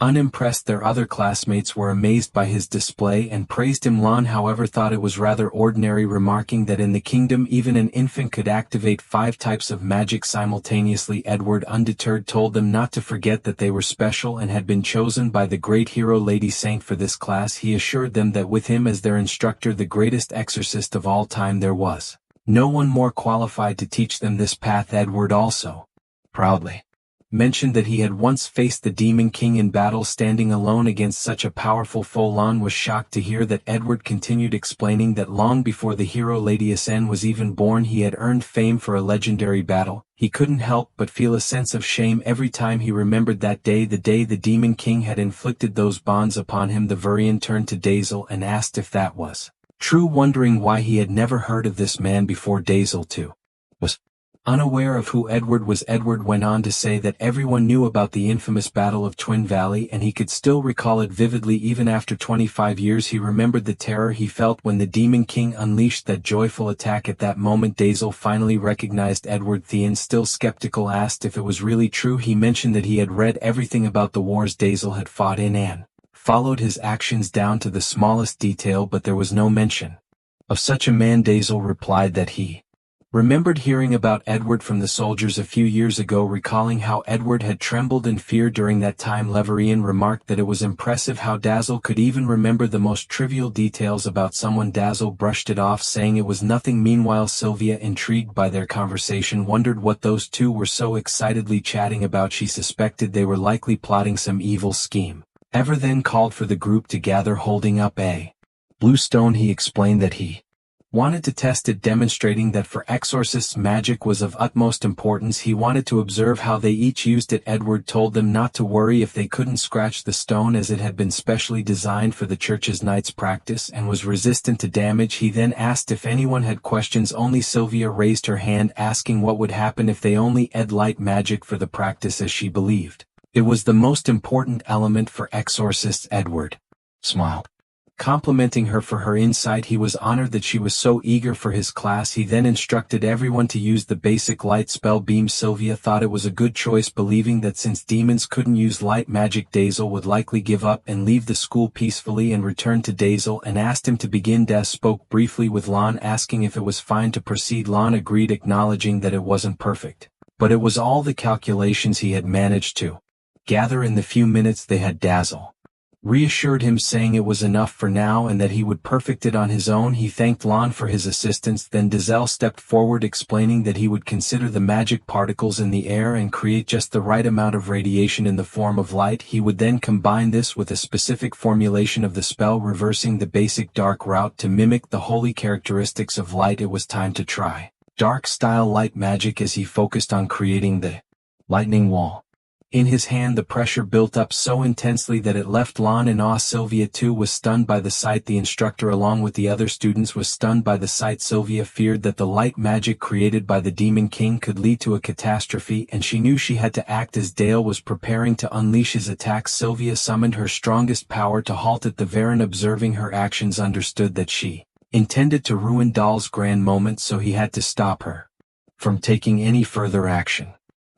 unimpressed, their other classmates were amazed by his display and praised him. Lan, however, thought it was rather ordinary, remarking that in the kingdom even an infant could activate 5 types of magic simultaneously. Edward, undeterred, told them not to forget that they were special and had been chosen by the great hero Lady Saint for this class. He assured them that with him as their instructor, the greatest exorcist of all time, there was no one more qualified to teach them this path. Edward also proudly mentioned that he had once faced the Demon King in battle, standing alone against such a powerful foe. Lan was shocked to hear that Edward continued, explaining that long before the hero Lady Asen was even born, he had earned fame for a legendary battle. He couldn't help but feel a sense of shame every time he remembered that day, the day the Demon King had inflicted those bonds upon him. The Varian turned to Dazzle and asked if that was true, wondering why he had never heard of this man before. Dazzle too was unaware of who Edward was. Edward went on to say that everyone knew about the infamous Battle of Twin Valley, and he could still recall it vividly. Even after 25 years, he remembered the terror he felt when the Demon King unleashed that joyful attack. At that moment, Dazzle finally recognized Edward. Thean, still skeptical, asked if it was really true. He mentioned that he had read everything about the wars Dazzle had fought in and followed his actions down to the smallest detail, but there was no mention of such a man. Dazzle replied that he Remembered hearing about Edward from the soldiers a few years ago, recalling how Edward had trembled in fear during that time. Leverian remarked that it was impressive how Dazzle could even remember the most trivial details about someone. Dazzle brushed it off, saying it was nothing. Meanwhile, Sylvia, intrigued by their conversation, wondered what those two were so excitedly chatting about. She suspected they were likely plotting some evil scheme. Ever then called for the group to gather, holding up a blue stone. He explained that he wanted to test it, demonstrating that for exorcists magic was of utmost importance. He wanted to observe how they each used it. Edward told them not to worry if they couldn't scratch the stone, as it had been specially designed for the church's night's practice and was resistant to damage. He then asked if anyone had questions. Only Sylvia raised her hand, asking what would happen if they only ed light magic for the practice, as she believed it was the most important element for exorcists. Edward smiled, complimenting her for her insight. He was honored that she was so eager for his class. He then instructed everyone to use the basic light spell beam. Sylvia thought it was a good choice, believing that since demons couldn't use light magic, Dazzle would likely give up and leave the school peacefully and return to Dazzle and asked him to begin. Daz spoke briefly with Lon, asking if it was fine to proceed. Lon agreed, acknowledging that it wasn't perfect, but it was all the calculations he had managed to gather in the few minutes they had. Dazzle reassured him, saying it was enough for now and that he would perfect it on his own. He thanked Lon for his assistance. Then Dazzle stepped forward, explaining that he would consider the magic particles in the air and create just the right amount of radiation in the form of light. He would then combine this with a specific formulation of the spell, reversing the basic dark route to mimic the holy characteristics of light. It was time to try dark-style light magic as he focused on creating the lightning wall. In his hand, the pressure built up so intensely that it left Lon in awe. Sylvia too was stunned by the sight. The instructor, along with the other students, was stunned by the sight. Sylvia feared that the light magic created by the Demon King could lead to a catastrophe, and she knew she had to act as Dale was preparing to unleash his attacks. Sylvia summoned her strongest power to halt it. The Varen, observing her actions, understood that she intended to ruin Dahl's grand moment, so he had to stop her from taking any further action.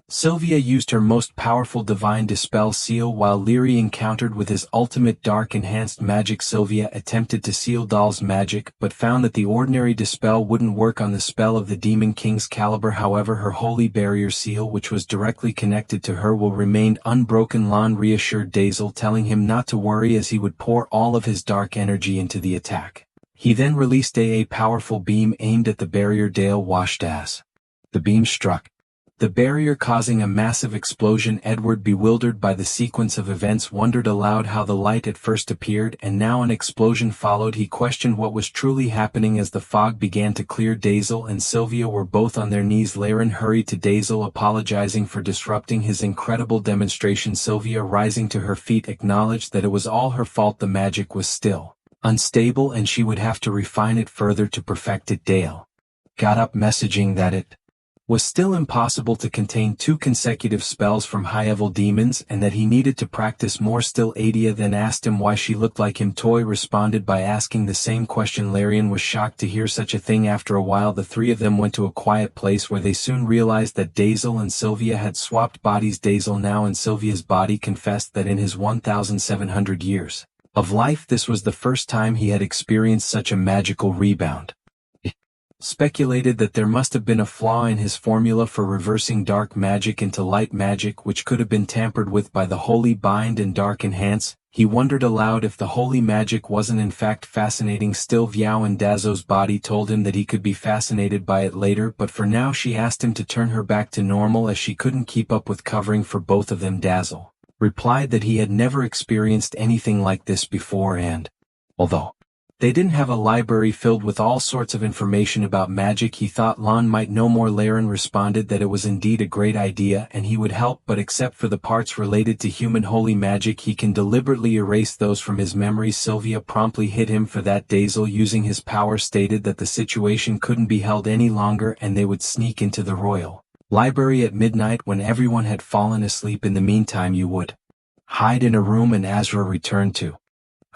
Sylvia used her most powerful divine dispel seal, while Leary encountered with his ultimate dark enhanced magic. Sylvia attempted to seal Dahl's magic, but found that the ordinary dispel wouldn't work on the spell of the Demon King's caliber. However, her holy barrier seal, which was directly connected to her will, remained unbroken. Lon reassured Dazzle, telling him not to worry as he would pour all of his dark energy into the attack. He then released a powerful beam aimed at the barrier. Dale watched as the beam struck the barrier, causing a massive explosion. Edward, bewildered by the sequence of events, wondered aloud how the light at first appeared and now an explosion followed. He questioned what was truly happening as the fog began to clear. Dazzle and Sylvia were both on their knees. Laren hurried to Dazzle, apologizing for disrupting his incredible demonstration. Sylvia, rising to her feet, acknowledged that it was all her fault. The magic was still unstable and she would have to refine it further to perfect it. Dale got up, messaging that it was still impossible to contain 2 consecutive spells from high-level demons and that he needed to practice more still. Adia then asked him why she looked like him. Toy responded by asking the same question. Larian was shocked to hear such a thing. After a while, the three of them went to a quiet place where they soon realized that Dazzle and Sylvia had swapped bodies. Dazzle, now in Sylvia's body, confessed that in his 1,700 years of life, this was the first time he had experienced such a magical rebound. Speculated that there must have been a flaw in his formula for reversing dark magic into light magic, which could have been tampered with by the holy bind and dark enhance. He wondered aloud if the holy magic wasn't in fact fascinating still. Viao and Dazzle's body told him that he could be fascinated by it later, but for now she asked him to turn her back to normal as she couldn't keep up with covering for both of them. Dazzle replied that he had never experienced anything like this before, and although they didn't have a library filled with all sorts of information about magic, he thought Lon might know more. Laren responded that it was indeed a great idea and he would help, but except for the parts related to human holy magic, he can deliberately erase those from his memory. Sylvia promptly hit him for that. Dazzle, using his power, stated that the situation couldn't be held any longer and they would sneak into the royal library at midnight when everyone had fallen asleep. In the meantime, you would hide in a room. And Azra returned to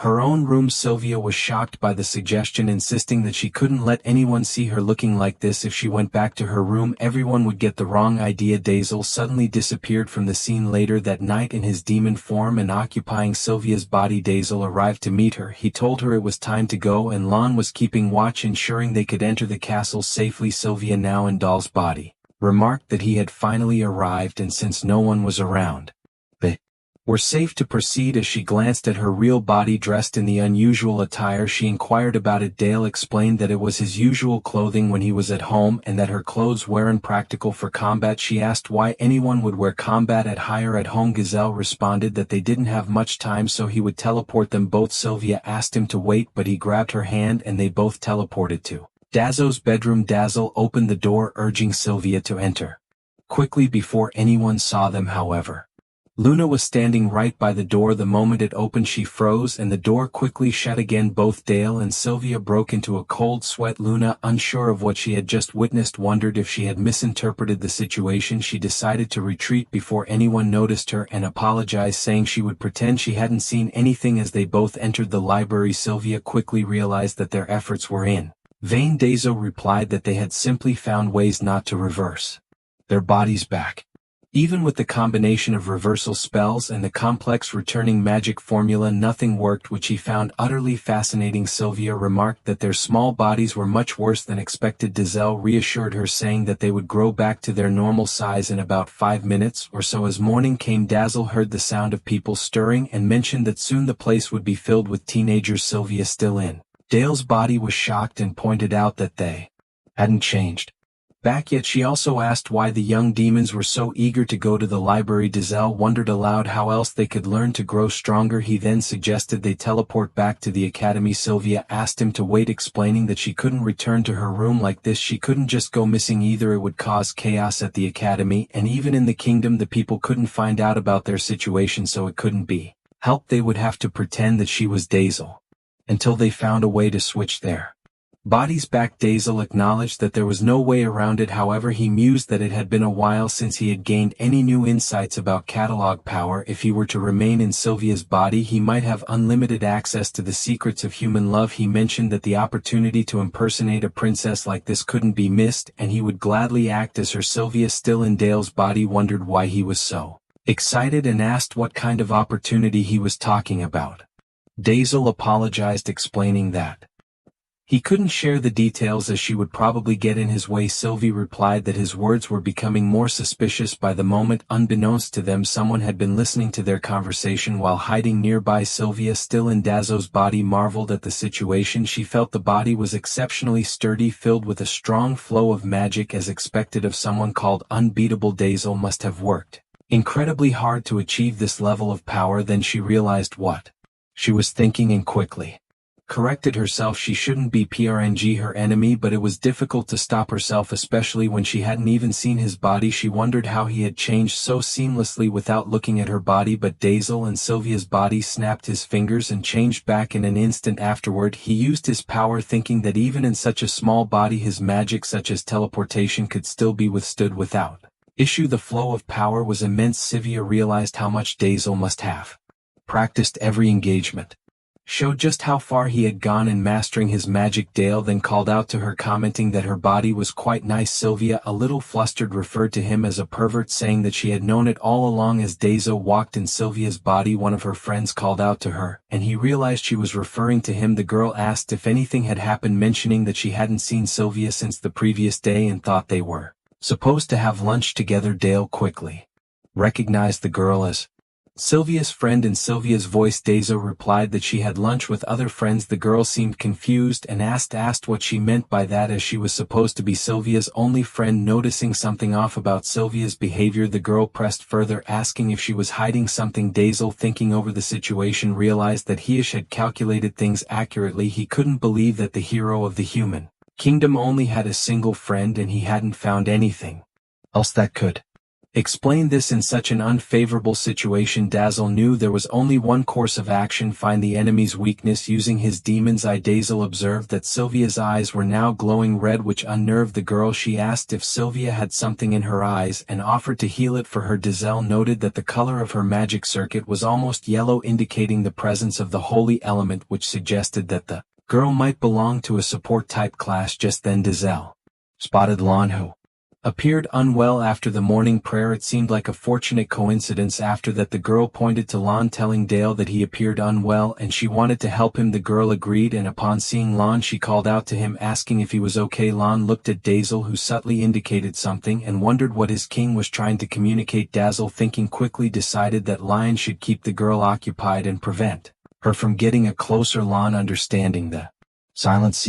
Her own room. Sylvia was shocked by the suggestion, insisting that she couldn't let anyone see her looking like this. If she went back to her room, everyone would get the wrong idea. Dazel suddenly disappeared from the scene later that night in his demon form and occupying Sylvia's body. Dazel arrived to meet her. He told her it was time to go and Lon was keeping watch, ensuring they could enter the castle safely. Sylvia, now in Doll's body, remarked that he had finally arrived, and since no one was around, they were safe to proceed. As she glanced at her real body dressed in the unusual attire, she inquired about it. Dale explained that it was his usual clothing when he was at home and that her clothes weren't practical for combat. She asked why anyone would wear combat attire at home. Gazelle responded that they didn't have much time, so he would teleport them both. Sylvia asked him to wait, but he grabbed her hand and they both teleported to Dazzle's bedroom. Dazzle opened the door, urging Sylvia to enter quickly before anyone saw them. However, Luna was standing right by the door. The moment it opened, she froze and the door quickly shut again. Both Dale and Sylvia broke into a cold sweat. Luna, unsure of what she had just witnessed, wondered if she had misinterpreted the situation. She decided to retreat before anyone noticed her and apologized, saying she would pretend she hadn't seen anything. As they both entered the library, Sylvia quickly realized that their efforts were in vain. Dazo replied that they had simply found ways not to reverse their bodies back. Even with the combination of reversal spells and the complex returning magic formula, nothing worked, which he found utterly fascinating. Sylvia remarked that their small bodies were much worse than expected. Dazel reassured her, saying that they would grow back to their normal size in about 5 minutes or so. As morning came, Dazzle heard the sound of people stirring and mentioned that soon the place would be filled with teenagers. Sylvia, still in Dale's body, was shocked and pointed out that they hadn't changed back yet. She also asked why the young demons were so eager to go to the library. Dazel wondered aloud how else they could learn to grow stronger. He then suggested they teleport back to the academy. Sylvia asked him to wait, explaining that she couldn't return to her room like this. She couldn't just go missing either. It would cause chaos at the academy, and even in the kingdom the people couldn't find out about their situation, so it couldn't be helped. They would have to pretend that she was Dazel until they found a way to switch their bodies back. Dazel acknowledged that there was no way around it. However, he mused that it had been a while since he had gained any new insights about catalog power. If he were to remain in Sylvia's body, he might have unlimited access to the secrets of human love. He mentioned that the opportunity to impersonate a princess like this couldn't be missed, and he would gladly act as her. Sylvia, still in Dale's body, wondered why he was so excited and asked what kind of opportunity he was talking about. Dazel apologized, explaining that he couldn't share the details as she would probably get in his way. Sylvie replied that his words were becoming more suspicious by the moment. Unbeknownst to them, someone had been listening to their conversation while hiding nearby. Sylvia, still in Dazo's body, marveled at the situation. She felt the body was exceptionally sturdy, filled with a strong flow of magic, as expected of someone called unbeatable. Dazel must have worked incredibly hard to achieve this level of power. Then she realized what she was thinking and quickly corrected herself. She shouldn't be PRNG her enemy, but it was difficult to stop herself, especially when she hadn't even seen his body. She wondered how he had changed so seamlessly without looking at her body, but Dazel and Sylvia's body snapped his fingers and changed back in an instant afterward. He used his power, thinking that even in such a small body his magic, such as teleportation, could still be withstood without issue. The flow of power was immense. Sylvia realized how much Dazel must have practiced. Every engagement showed just how far he had gone in mastering his magic. Dale then called out to her, commenting that her body was quite nice. Sylvia, a little flustered, referred to him as a pervert, saying that she had known it all along. As Dazo walked in Sylvia's body, one of her friends called out to her, and he realized she was referring to him. The girl asked if anything had happened, mentioning that she hadn't seen Sylvia since the previous day and thought they were supposed to have lunch together. Dale quickly recognized the girl as Sylvia's friend. In Sylvia's voice, Dazo replied that she had lunch with other friends. The girl seemed confused and asked what she meant by that, as she was supposed to be Sylvia's only friend. Noticing something off about Sylvia's behavior, the girl pressed further, asking if she was hiding something. Dazel, thinking over the situation, realized that he had calculated things accurately. He couldn't believe that the hero of the human kingdom only had a single friend, and he hadn't found anything else that could explain this in such an unfavorable situation. Dazzle knew there was only one course of action: find the enemy's weakness using his demon's eye. Dazzle observed that Sylvia's eyes were now glowing red, which unnerved the girl. She asked if Sylvia had something in her eyes and offered to heal it for her. Dazzle noted that the color of her magic circuit was almost yellow, indicating the presence of the holy element, which suggested that the girl might belong to a support type class. Just then Dazzle spotted Lan, who appeared unwell after the morning prayer. It seemed like a fortunate coincidence. After that, the girl pointed to Lan, telling Dale that he appeared unwell and she wanted to help him. The girl agreed, and upon seeing Lan she called out to him asking if he was okay. Lan looked at Dazzle, who subtly indicated something, and wondered what his king was trying to communicate. Dazzle, thinking quickly, decided that Lion should keep the girl occupied and prevent her from getting a closer. Lan, understanding the silence,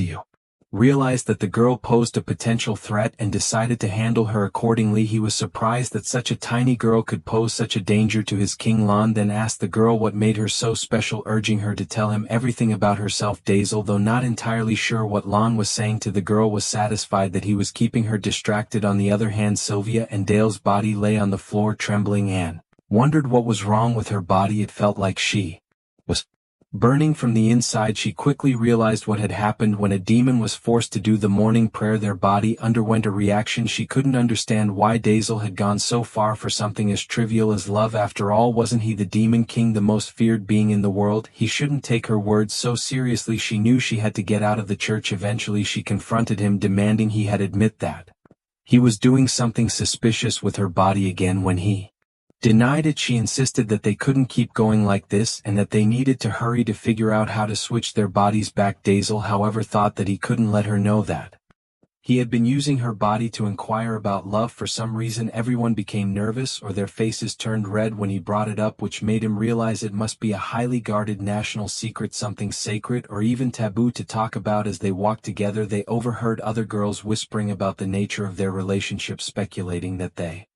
realized that the girl posed a potential threat and decided to handle her accordingly. He was surprised that such a tiny girl could pose such a danger to his king. Lan then asked the girl what made her so special, urging her to tell him everything about herself. Dazzle, though not entirely sure what Lan was saying to the girl, was satisfied that he was keeping her distracted. On the other hand, Sylvia and Dale's body lay on the floor trembling. Anne wondered what was wrong with her body. It felt like she was burning from the inside. She quickly realized what had happened when a demon was forced to do the morning prayer. Their body underwent a reaction. She couldn't understand why Dazzle had gone so far for something as trivial as love. After all, wasn't he the Demon King, the most feared being in the world? He shouldn't take her words so seriously. She knew she had to get out of the church. Eventually she confronted him, demanding he had admit that he was doing something suspicious with her body again. When he denied it, she insisted that they couldn't keep going like this and that they needed to hurry to figure out how to switch their bodies back. Dazzle, however, thought that he couldn't let her know that he had been using her body to inquire about love. For some reason, everyone became nervous or their faces turned red when he brought it up, which made him realize it must be a highly guarded national secret, something sacred or even taboo to talk about. As they walked together, they overheard other girls whispering about the nature of their relationship, speculating that they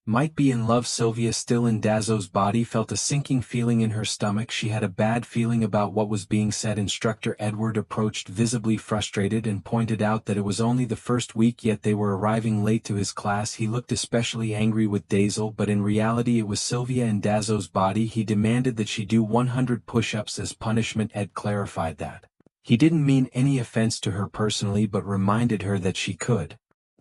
might be in love. Sylvia, still in Dazzle's body, felt a sinking feeling in her stomach. She had a bad feeling about what was being said. Instructor Edward approached, visibly frustrated, and pointed out that it was only the first week, yet they were arriving late to his class. He looked especially angry with Dazzle, but in reality it was Sylvia in Dazzle's body. He demanded that she do 100 push-ups as punishment. Ed clarified that he didn't mean any offense to her personally, but reminded her that she could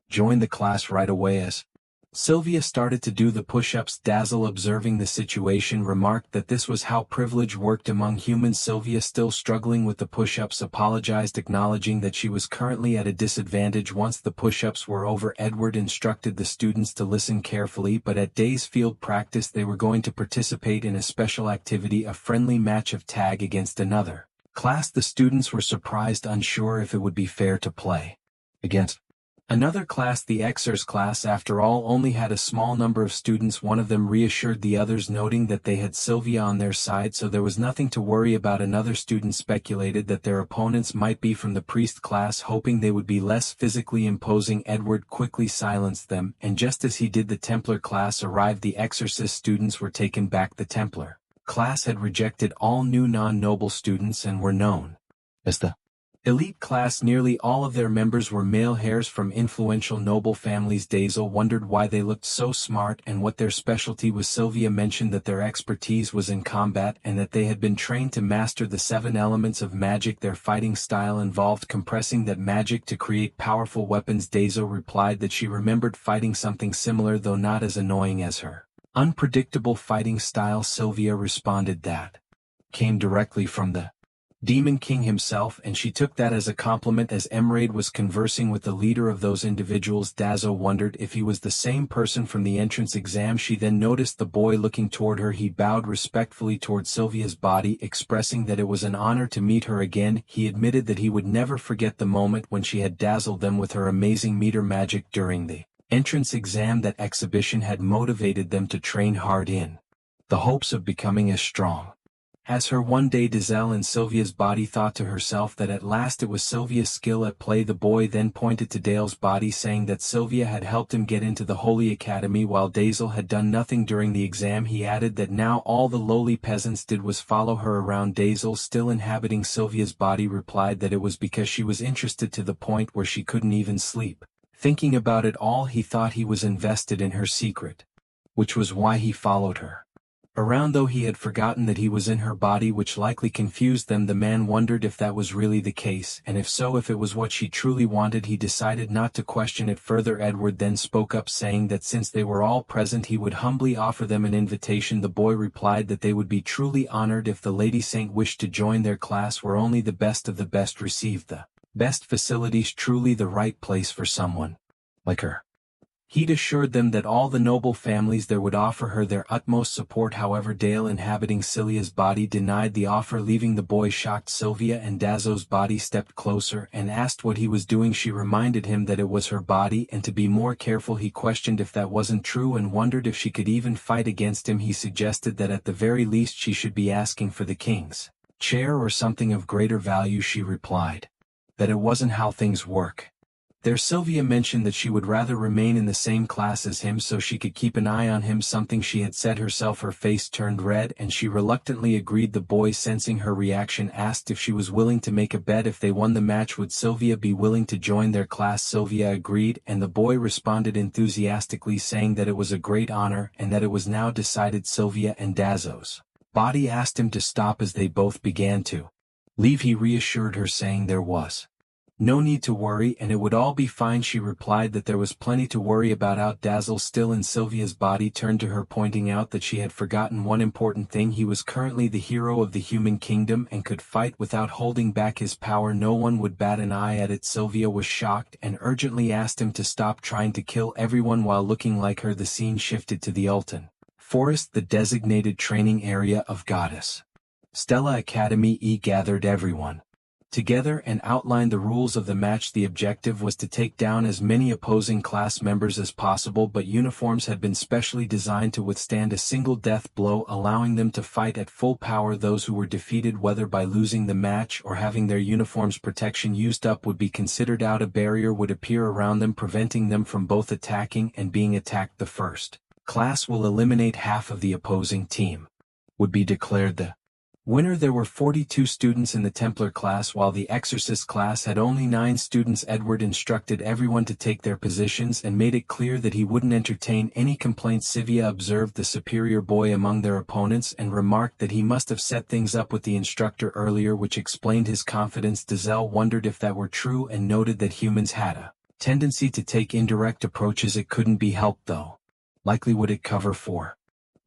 join the class right away. As Sylvia started to do the push-ups, Dazzle, observing the situation, remarked that this was how privilege worked among humans. Sylvia, still struggling with the push-ups, apologized, acknowledging that she was currently at a disadvantage. Once the push-ups were over, Edward instructed the students to listen carefully, but at day's field practice they were going to participate in a special activity, a friendly match of tag against another class. The students were surprised, unsure if it would be fair to play against another class. The exorcist class, after all, only had a small number of students. One of them reassured the others, noting that they had Sylvia on their side, so there was nothing to worry about. Another student speculated that their opponents might be from the priest class, hoping they would be less physically imposing. Edward quickly silenced them, and just as he did, the Templar class arrived. The exorcist students were taken back. The Templar class had rejected all new non-noble students and were known as the elite class. Nearly all of their members were male heirs from influential noble families. Dazzle wondered why they looked so smart and what their specialty was. Sylvia mentioned that their expertise was in combat and that they had been trained to master the 7 elements of magic. Their fighting style involved compressing that magic to create powerful weapons. Dazzle replied that she remembered fighting something similar, though not as annoying as her unpredictable fighting style. Sylvia responded that came directly from the Demon King himself, and she took that as a compliment. As Emerald was conversing with the leader of those individuals, Dazzle wondered if he was the same person from the entrance exam. She then noticed the boy looking toward her. He bowed respectfully toward Sylvia's body, expressing that it was an honor to meet her again. He admitted that he would never forget the moment when she had dazzled them with her amazing meter magic during the entrance exam. That exhibition had motivated them to train hard in the hopes of becoming as strong as her one day. Dazzle in Sylvia's body thought to herself that at last it was Sylvia's skill at play. The boy then pointed to Dale's body, saying that Sylvia had helped him get into the Holy Academy while Dazzle had done nothing during the exam. He added that now all the lowly peasants did was follow her around. Dazzle, still inhabiting Sylvia's body, replied that it was because she was interested to the point where she couldn't even sleep. Thinking about it all, he thought he was invested in her secret. which was why he followed her around, though he had forgotten that he was in her body, which likely confused them. The man wondered if that was really the case, and if so, if it was what she truly wanted. He decided not to question it further. Edward then spoke up, saying that since they were all present he would humbly offer them an invitation. The boy replied that they would be truly honored if the Lady Saint wished to join their class, where only the best of the best received the best facilities, truly the right place for someone like her. He'd assured them that all the noble families there would offer her their utmost support. However, Dale, inhabiting Celia's body, denied the offer, leaving the boy shocked. Sylvia and Dazzo's body stepped closer and asked what he was doing. She reminded him that it was her body and to be more careful. He questioned if that wasn't true and wondered if she could even fight against him. He suggested that at the very least she should be asking for the king's chair or something of greater value. She replied that it wasn't how things work. There, Sylvia mentioned that she would rather remain in the same class as him so she could keep an eye on him, something she had said herself. Her face turned red and she reluctantly agreed. The boy, sensing her reaction, asked if she was willing to make a bet. If they won the match, would Sylvia be willing to join their class? Sylvia agreed, and the boy responded enthusiastically, saying that it was a great honor and that it was now decided. Sylvia and Dazzo's body asked him to stop as they both began to leave. He reassured her, saying there was no need to worry and it would all be fine. She replied that there was plenty to worry about. Dazzle, still in Sylvia's body, turned to her, pointing out that she had forgotten one important thing. He was currently the hero of the human kingdom and could fight without holding back his power. No one would bat an eye at it. Sylvia was shocked and urgently asked him to stop trying to kill everyone while looking like her. The scene shifted to the Ultan Forest, the designated training area of Goddess Stella Academy. Gathered everyone together and outlined the rules of the match. The objective was to take down as many opposing class members as possible, but uniforms had been specially designed to withstand a single death blow, allowing them to fight at full power. Those who were defeated, whether by losing the match or having their uniforms' protection used up, would be considered out. A barrier would appear around them, preventing them from both attacking and being attacked. The first class will eliminate half of the opposing team would be declared the winner. There were 42 students in the Templar class, while the Exorcist class had only 9 students. Edward instructed everyone to take their positions and made it clear that he wouldn't entertain any complaints. Sylvia observed the superior boy among their opponents and remarked that he must have set things up with the instructor earlier, which explained his confidence. Dazelle wondered if that were true and noted that humans had a tendency to take indirect approaches. It couldn't be helped, though. Likely would it cover for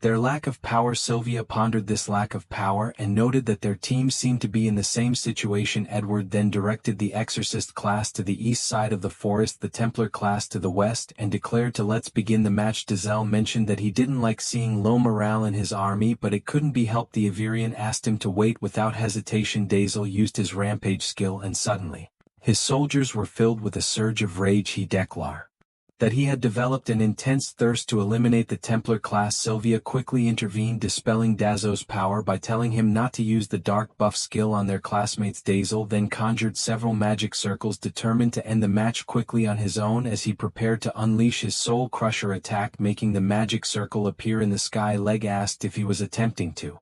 their lack of power? Sylvia pondered this lack of power and noted that their team seemed to be in the same situation. Edward then directed the Exorcist class to the east side of the forest, the Templar class to the west, and declared to let's begin the match. Dazelle mentioned that he didn't like seeing low morale in his army, but it couldn't be helped. The Averian asked him to wait. Without hesitation, Dazelle used his rampage skill, and suddenly his soldiers were filled with a surge of rage. He declared that he had developed an intense thirst to eliminate the Templar class. Sylvia quickly intervened, dispelling Dazzo's power by telling him not to use the dark buff skill on their classmates. Dazelle then conjured several magic circles, determined to end the match quickly on his own as he prepared to unleash his soul crusher attack, making the magic circle appear in the sky. Leg asked if he was attempting to